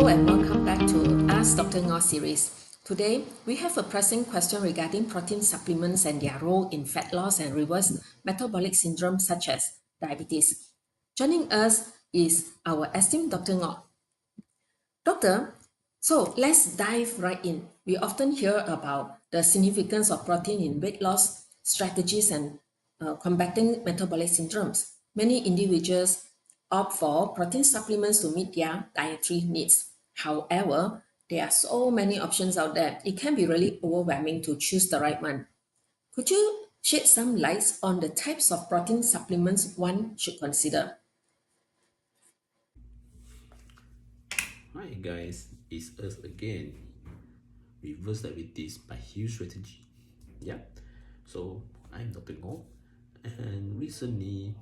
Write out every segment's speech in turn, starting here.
and welcome back to Ask Dr. Ngor series. Today, we have a pressing question regarding protein supplements and their role in fat loss and reverse metabolic syndrome such as diabetes. Joining us is our esteemed Dr. Ngor. Doctor, so let's dive right in. We often hear about the significance of protein in weight loss strategies and combating metabolic syndromes. Many individuals opt for protein supplements to meet their dietary needs. However, there are so many options out there. It can be really overwhelming to choose the right one. Could you shed some lights on the types of protein supplements one should consider? Hi guys, it's us again. Reverse Diabetes by Hugh Strategy. Yeah, so I'm Dr. Ngor, and recently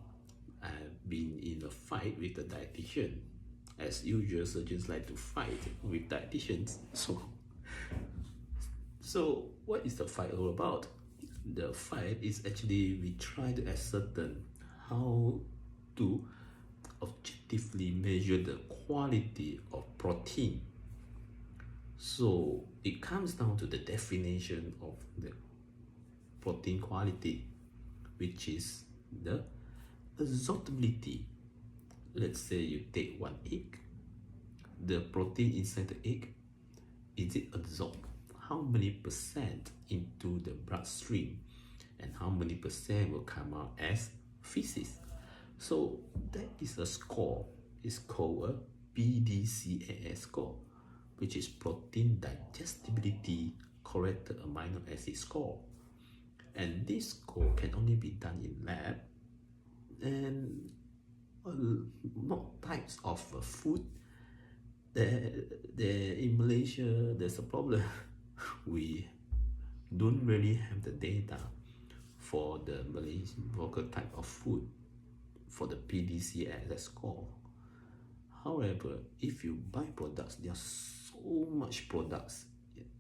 I've been in a fight with a dietitian. As usual, surgeons like to fight with dietitians. So what is the fight all about? The fight is actually we try to ascertain how to objectively measure the quality of protein. So it comes down to the definition of the protein quality, which is the absorbability. Let's say you take one egg, the protein inside the egg, is it absorbed? How many percent into the bloodstream, and how many percent will come out as feces? So that is a score. It's called a PDCAS score, which is protein digestibility corrected amino acid score. And this score can only be done in lab, and not types of food. In Malaysia, there's a problem. We don't really have the data for the Malaysian local type of food for the PDCAS score. However, if you buy products, there are so much products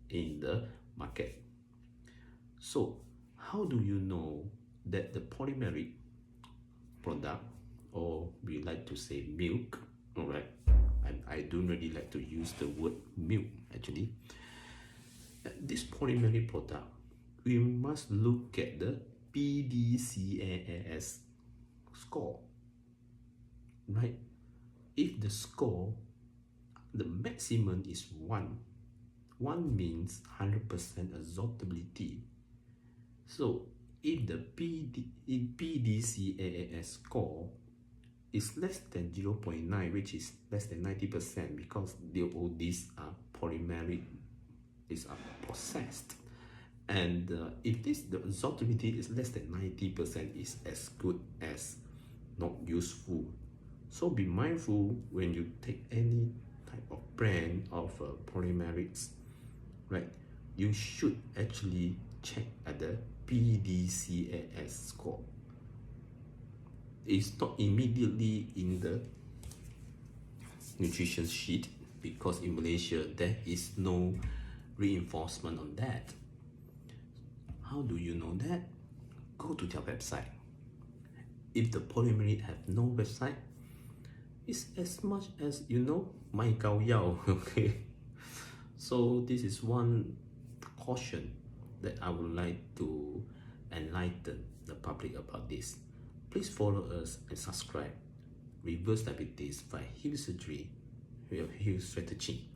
in the market. So how do you know that the polymeric product, or we like to say milk, all right, and I don't really like to use the word milk actually, this polymeric product, we must look at the PDCAS score, right? If the score, the maximum is 1 means 100% absorbability. So if the PDCAS score is less than 0.9, which is less than 90%, because all these are polymeric, these are processed, and if the absorbability is less than 90%, is as good as not useful. So be mindful when you take any type of brand of polymerics, right? You should actually check at the PDCAS score. It's not immediately in the nutrition sheet, because in Malaysia there is no reinforcement on that. How do you know that? Go to their website. If the polymeric have no website, it's as much as, you know, mai gao yao, okay? So this is one caution that I would like to enlighten the public about this. Please follow us and subscribe. Reverse Diabetes by Hugh Surgery with Hugh Strategy.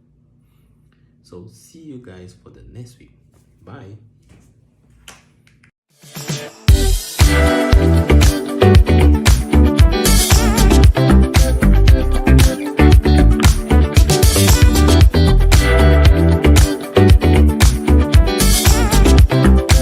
So see you guys for the next week. Bye.